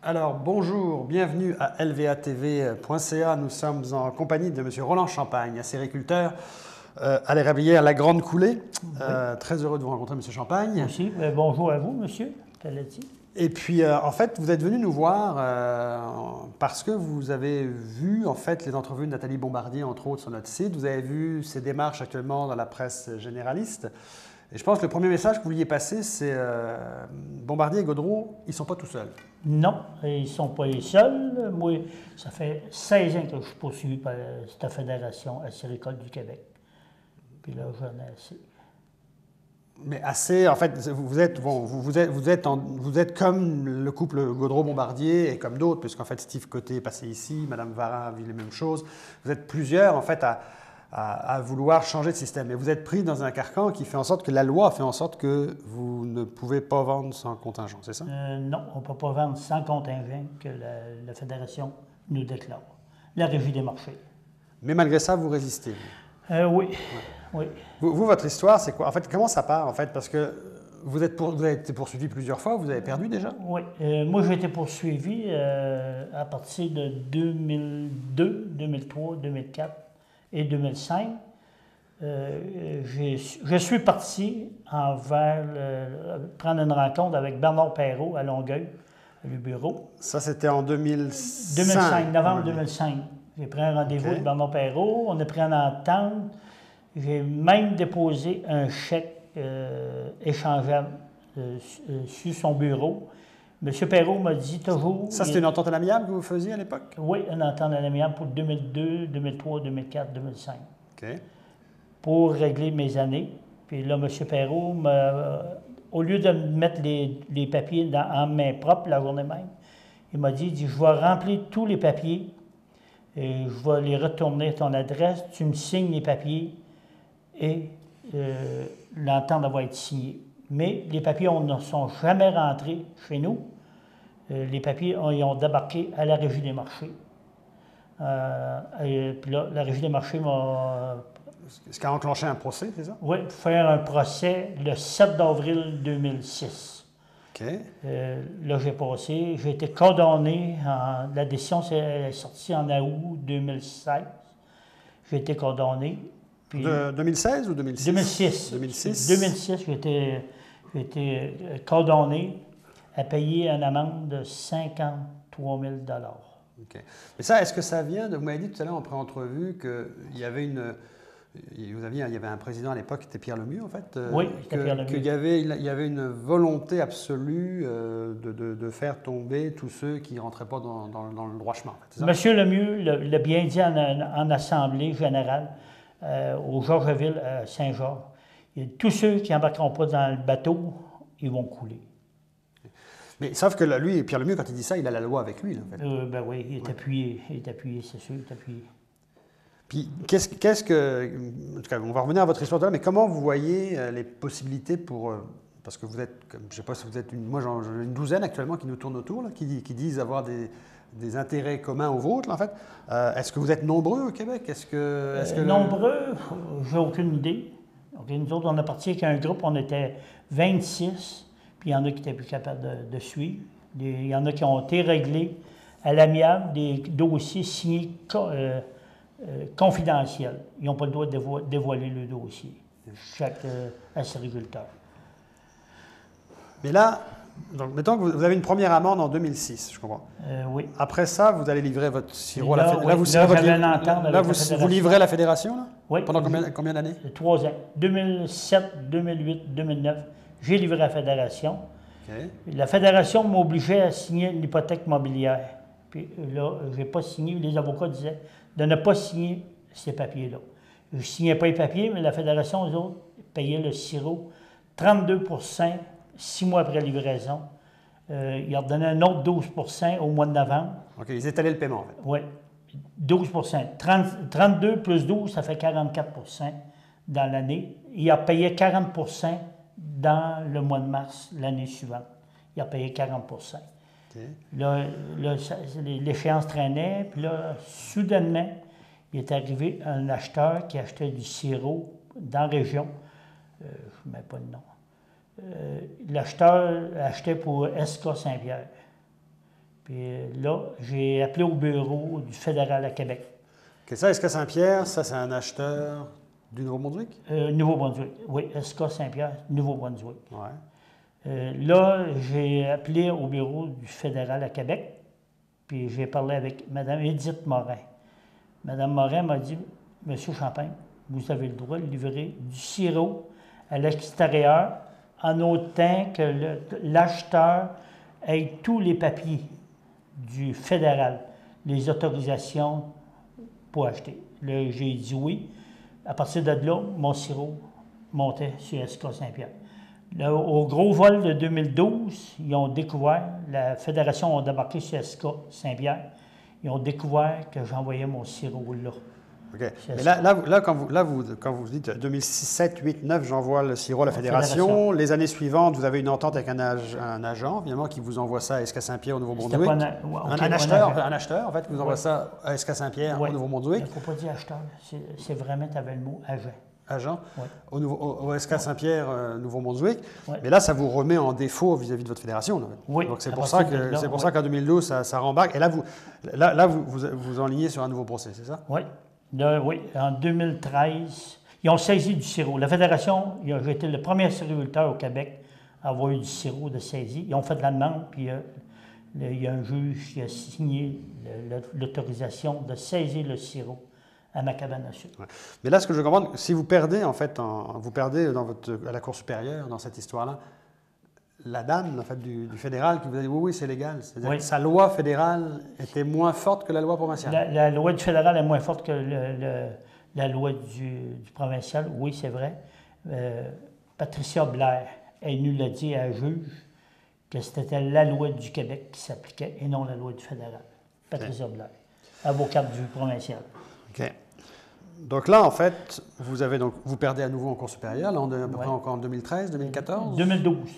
Alors bonjour, bienvenue à lvatv.ca. Nous sommes en compagnie de M. Roland Champagne, acériculteur à l'érablière La Grande Coulée. Très heureux de vous rencontrer, M. Champagne. Aussi, bonjour à vous, monsieur Pelletier. Et puis, en fait, vous êtes venu nous voir parce que vous avez vu, en fait, les entrevues de Nathalie Bombardier, entre autres, sur notre site. Vous avez vu ses démarches actuellement dans la presse généraliste. Et je pense que le premier message que vous vouliez passer, c'est Bombardier et Gaudreault, ils ne sont pas tout seuls. Non, ils ne sont pas les seuls. Moi, ça fait 16 ans que je suis poursuivi par cette fédération acéricole du Québec. Puis là, j'en ai assez. Mais assez, en fait, vous êtes comme le couple Gaudreault-Bombardier et comme d'autres, puisqu'en fait Steve Côté est passé ici, Mme Varin a vu les mêmes choses. Vous êtes plusieurs, en fait, à vouloir changer de système. Et vous êtes pris dans un carcan qui fait en sorte que la loi fait en sorte que vous ne pouvez pas vendre sans contingent, c'est ça? Non, on ne peut pas vendre sans contingent que la fédération nous déclare. La Régie des marchés. Mais malgré ça, vous résistez. Oui, Ouais. oui. Vous, votre histoire, c'est quoi? En fait, comment ça part, en fait? Parce que vous avez été poursuivi plusieurs fois, vous avez perdu déjà? Oui. Moi, j'ai été poursuivi à partir de 2002, 2003, 2004 et 2005. Je suis parti prendre une rencontre avec Bernard Perrault à Longueuil, le bureau. Ça, c'était en 2005. 2005, novembre 2005. J'ai pris un rendez-vous avec Bernard Perrault, on a pris une entente. J'ai même déposé un chèque échangeable sur son bureau. M. Perrault m'a dit toujours... Ça, c'était une entente à l'amiable que vous faisiez à l'époque? Oui, une entente à l'amiable pour 2002, 2003, 2004, 2005. OK. Pour régler mes années. Puis là, M. Perrault, au lieu de me mettre les papiers en main propre la journée même, il m'a dit, je vais remplir tous les papiers et je vais les retourner à ton adresse, tu me signes les papiers et l'entente va être signée. Mais les papiers ne sont jamais rentrés chez nous. Les papiers ils ont débarqué à la Régie des marchés. Et puis là, la Régie des marchés m'a... Ce qui a enclenché un procès, c'est ça? Oui, pour faire un procès le 7 avril 2006. OK. Là, j'ai été condamné. La décision est sortie en août 2016. J'ai été condamné. Puis, De 2016 ou 2006? 2006. 2006. 2006, j'ai été condamné à payer une amende de 53 000 $. OK. Mais ça, est-ce que ça vient de... Vous m'avez dit tout à l'heure en pré-entrevue qu'il y avait une... il y avait un président à l'époque qui était Pierre Lemieux, en fait. Oui, c'était Pierre Lemieux. Il y avait une volonté absolue de faire tomber tous ceux qui ne rentraient pas dans le droit chemin. En fait, Monsieur Lemieux l'a bien dit en Assemblée générale au Georgeville, à Saint-Georges. Tous ceux qui n'embarqueront pas dans le bateau, ils vont couler. Mais sauf que lui, Pierre Lemieux, quand il dit ça, il a la loi avec lui, là, en fait. Ben oui, il est appuyé, c'est sûr, il est appuyé. Puis, qu'est-ce que... En tout cas, on va revenir à votre histoire de là, mais comment vous voyez les possibilités pour... parce que vous êtes, je ne sais pas si vous êtes moi j'en ai une douzaine actuellement qui nous tournent autour, là, qui disent avoir des intérêts communs aux vôtres, là, en fait. Est-ce que vous êtes nombreux au Québec? Nombreux, j'ai aucune idée. Okay, nous autres, on est parti avec un groupe, on était 26, puis il y en a qui n'étaient plus capables de suivre. Il y en a qui ont été réglés à l'amiable, des dossiers signés confidentiels. Ils n'ont pas le droit de dévoiler le dossier, chaque acériculteur. Mais là, donc, mettons que vous avez une première amende en 2006, je comprends. Oui. Après ça, vous allez livrer votre sirop à la fédération. Là, vous livrez à la fédération, là? Oui. Pendant combien d'années? 3 ans. 2007, 2008, 2009, j'ai livré à la fédération. Okay. La fédération m'obligeait à signer une hypothèque mobilière. Puis là, je n'ai pas signé. Les avocats disaient de ne pas signer ces papiers-là. Je ne signais pas les papiers, mais la fédération, eux autres, payait le sirop 32 6 mois après livraison. Ils leur donnaient un autre 12 au mois de novembre. OK, ils étalaient le paiement, en fait. Oui, 12 32 plus 12, ça fait 44 dans l'année. Il a payé 40 dans le mois de mars l'année suivante. Il a payé 40 okay. Là, l'échéance traînait, puis là, soudainement, il est arrivé un acheteur qui achetait du sirop dans la région. Je ne mets pas de nom. L'acheteur achetait pour SK Saint-Pierre. Puis là, j'ai appelé au bureau du fédéral à Québec. OK, ça, SK Saint-Pierre, ça, c'est un acheteur du Nouveau-Brunswick? Nouveau-Brunswick, oui, SK Saint-Pierre, Nouveau-Brunswick. Ouais. Là, j'ai appelé au bureau du fédéral à Québec, puis j'ai parlé avec Mme Édith Morin. Mme Morin m'a dit, « Monsieur Champagne, vous avez le droit de livrer du sirop à l'extérieur en autant que l'acheteur ait tous les papiers du fédéral, les autorisations pour acheter. » Là, j'ai dit oui. À partir de là, mon sirop montait sur SK Saint-Pierre. Là, au gros vol de 2012, ils ont découvert, la fédération a débarqué sur SK Saint-Pierre, ils ont découvert que j'envoyais mon sirop là. OK. Mais là, quand vous dites 2006, 7, 8, 9, j'envoie le sirop à la fédération. Les années suivantes, vous avez une entente avec un agent, évidemment, qui vous envoie ça à SK Saint-Pierre au Nouveau-Brunswick. Un acheteur, en fait, qui vous envoie ça à SK Saint-Pierre au Nouveau-Brunswick. Il ne faut pas dire acheteur, c'est vraiment, tu avais le mot agent. Agent, oui. au SK Saint-Pierre, Nouveau-Brunswick. Oui. Mais là, ça vous remet en défaut vis-à-vis de votre fédération. Là. Oui. Donc c'est pour ça qu'en 2012, ça rembarque. Et là, vous enlignez sur un nouveau procès, c'est ça? Oui. Là, oui. En 2013, ils ont saisi du sirop. La fédération, j'ai été le premier sériculteur au Québec à avoir eu du sirop de saisie. Ils ont fait de la demande, puis il y a un juge qui a signé l'autorisation de saisir le sirop à ma cabane à sucre. Ouais. Mais là, ce que je comprends, si vous perdez, en fait, vous perdez à la Cour supérieure dans cette histoire-là, la dame, en fait, du fédéral qui vous a dit oui, c'est légal. C'est-à-dire que sa loi fédérale était moins forte que la loi provinciale. La loi du fédéral est moins forte que la loi du provincial, oui, c'est vrai. Patricia Blair, elle nous l'a dit à un juge que c'était la loi du Québec qui s'appliquait et non la loi du fédéral. Patricia Blair, avocate du provincial. OK. Donc là, en fait, vous perdez à nouveau en Cour supérieure. Là, on est à peu près encore en 2013, 2014? 2012.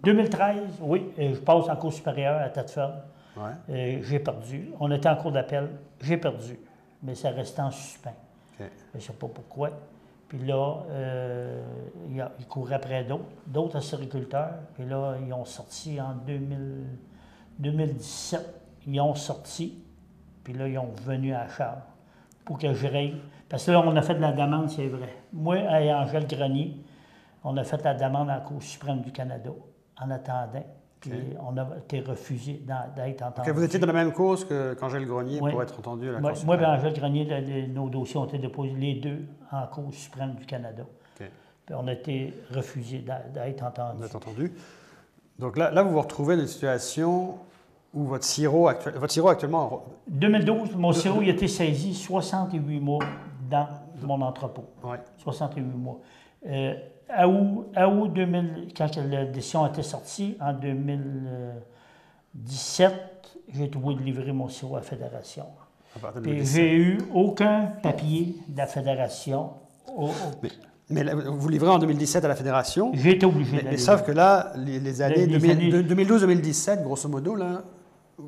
2013, oui, je passe en Cour supérieure à Thetford. Ouais. J'ai perdu. On était en cours d'appel. J'ai perdu. Mais ça restait en suspens. Okay. Je ne sais pas pourquoi. Puis là, ils couraient après d'autres sériculteurs. Puis là, ils ont sorti en 2017. Ils ont sorti. Puis là, ils ont venu à la charge pour que je règle. Parce que là, on a fait de la demande, c'est vrai. Moi et Angèle Grenier, on a fait la demande à la Cour suprême du Canada en attendant. Puis on a été refusé d'être entendu. Vous étiez dans la même cause qu'Angèle Grenier pour être entendu à la Cour suprême? Moi et Angèle Grenier, nos dossiers ont été déposés les deux en Cour suprême du Canada. Puis on a été refusé d'être entendu. Donc là, vous vous retrouvez dans une situation où votre sirop actuellement... 2012, mon sirop il a été saisi 68 mois dans mon entrepôt. Ouais. 68 mois. À août 2000, quand la décision a été sortie, en 2017, j'ai été obligé de livrer mon sirop à la Fédération. Et j'ai eu aucun papier de la Fédération. Mais vous livrez en 2017 à la Fédération. J'ai été obligé de mais sauf que là, les années 2012-2017, grosso modo, là,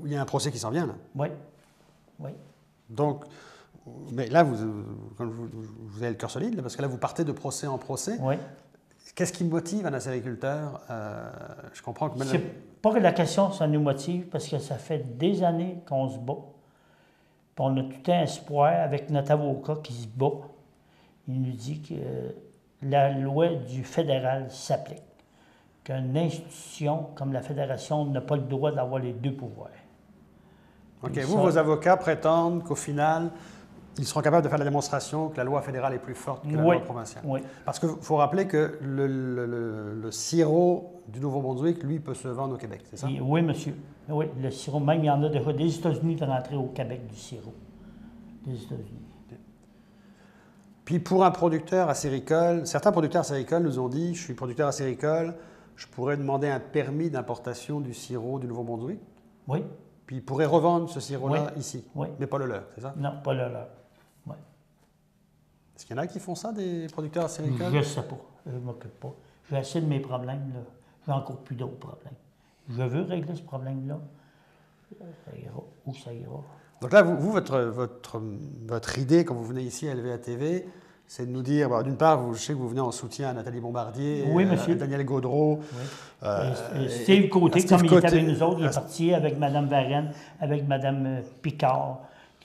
il y a un procès qui s'en vient, là. Oui. Donc, mais là, vous avez le cœur solide, là, parce que là, vous partez de procès en procès. Oui. Qu'est-ce qui motive un acériculteur? Je comprends que... C'est pas que la question, ça nous motive, parce que ça fait des années qu'on se bat. Puis on a tout un espoir avec notre avocat qui se bat. Il nous dit que la loi du fédéral s'applique. Qu'une institution comme la Fédération n'a pas le droit d'avoir les deux pouvoirs. OK. Vos avocats prétendent qu'au final, ils seront capables de faire la démonstration que la loi fédérale est plus forte que la loi provinciale. Oui. Parce qu'il faut rappeler que le sirop du Nouveau-Brunswick, lui, peut se vendre au Québec, c'est ça? Oui, monsieur. Oui, le sirop, même il y en a déjà des États-Unis de rentrer au Québec du sirop. Des États-Unis. Puis pour un producteur acéricole, certains producteurs acéricoles nous ont dit, je suis producteur acéricole, je pourrais demander un permis d'importation du sirop du Nouveau-Brunswick. Oui. Puis ils pourraient revendre ce sirop-là ici. Oui. Mais pas le leur, c'est ça? Non, pas le leur. Oui. Est-ce qu'il y en a qui font ça, des producteurs acéricoles? Je ne sais pas. Je ne m'occupe pas. J'ai assez de mes problèmes, là. J'ai encore plus d'autres problèmes. Je veux régler ce problème-là. Ça ira. Où ça ira. Donc là, votre idée, quand vous venez ici à LVA TV, c'est de nous dire, d'une part, je sais que vous venez en soutien à Nathalie Bombardier, Oui, monsieur. à Daniel Gaudreau. Oui. Steve Côté, Steve comme il Côté, était avec nous autres, il est parti avec Mme Varenne, avec Mme Picard.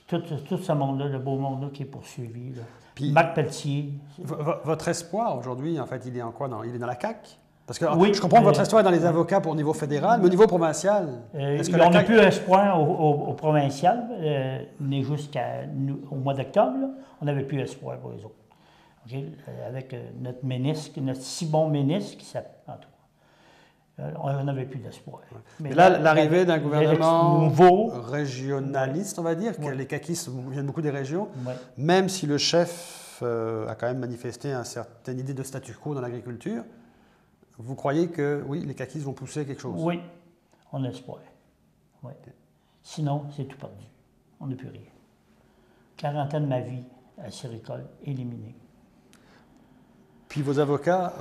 Tout ce monde-là, le beau monde-là qui est poursuivi. Là. Puis, Marc Pelletier. Votre espoir aujourd'hui, en fait, il est en quoi? Il est dans la CAQ? Parce que oui, je comprends que votre espoir est dans les avocats pour au niveau fédéral, mais au niveau provincial, est-ce que on n'a plus espoir au provincial, né jusqu'au mois d'octobre, on n'avait plus espoir pour les autres. Okay? Avec notre ministre, notre si bon ministre qui s'appelle on n'avait plus d'espoir. Ouais. Mais là, l'arrivée d'un gouvernement nouveau, régionaliste, on va dire, que les caquistes viennent beaucoup des régions, ouais. Même si le chef a quand même manifesté une certaine idée de statu quo dans l'agriculture, vous croyez que, oui, les caquistes vont pousser quelque chose? Oui, on a espoir. Ouais. Sinon, c'est tout perdu. On n'a plus rien. 40 ans de ma vie à Séricole, éliminée. Puis vos avocats,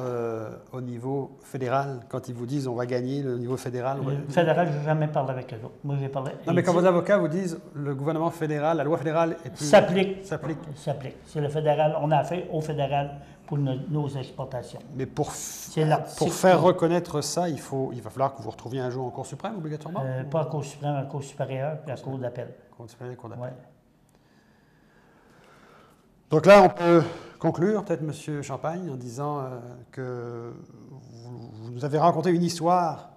au niveau fédéral, quand ils vous disent on va gagner le niveau fédéral... Le fédéral, je n'ai jamais parlé avec eux autres. Moi, j'ai parlé... Non, mais quand vos avocats vous disent le gouvernement fédéral, la loi fédérale est plus... S'applique. S'applique. C'est le fédéral. On a affaire au fédéral pour nos exportations. Mais pour faire reconnaître ça, il va falloir que vous retrouviez un jour en Cour suprême, obligatoirement? Pas en Cour suprême, en Cour supérieure, puis en Cour d'appel. Cour supérieure, Cour d'appel. Ouais. Donc là, on peut conclure, peut-être, M. Champagne, en disant que vous nous avez raconté une histoire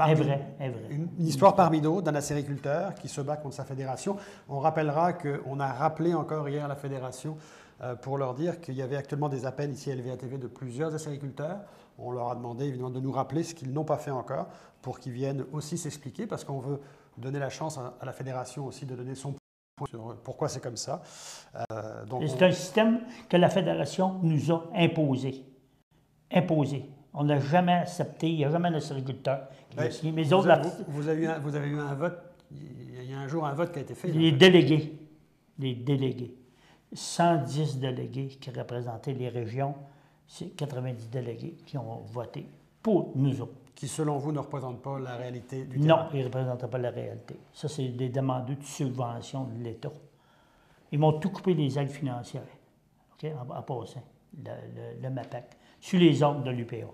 une histoire parmi d'autres d'un acériculteur qui se bat contre sa fédération. On rappellera qu'on a rappelé encore hier la fédération pour leur dire qu'il y avait actuellement des appels ici à LVA-TV de plusieurs acériculteurs. On leur a demandé évidemment de nous rappeler ce qu'ils n'ont pas fait encore pour qu'ils viennent aussi s'expliquer parce qu'on veut donner la chance à la fédération aussi de donner son point sur pourquoi c'est comme ça. C'est un système que la fédération nous a imposé. On n'a jamais accepté, il n'y a jamais d'acériculteur qui a signé. Mais vous avez eu un vote, il y a un jour un vote qui a été fait. Les délégués. 110 délégués qui représentaient les régions, c'est 90 délégués qui ont voté pour nous autres. Qui, selon vous, ne représentent pas la réalité du terrain? Non, ils ne représentent pas la réalité. Ça, c'est des demandeurs de subvention de l'État. Ils m'ont tout coupé les aides financières, okay, en passant, le MAPAC, sur les ordres de l'UPA.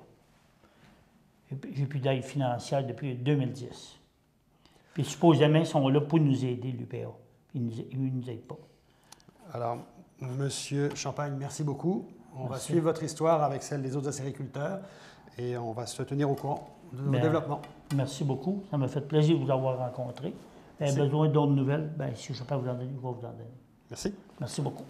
J'ai plus d'aide financière depuis 2010. Puis supposément, ils sont là pour nous aider, l'UPA. Ils ne nous aident pas. Alors, M. Champagne, merci beaucoup. On va suivre votre histoire avec celle des autres acériculteurs et on va se tenir au courant de nos développements. Merci beaucoup. Ça m'a fait plaisir de vous avoir rencontré. Si vous avez besoin d'autres nouvelles, si je ne peux pas vous en donner, je vais vous en donner. Merci. Merci beaucoup.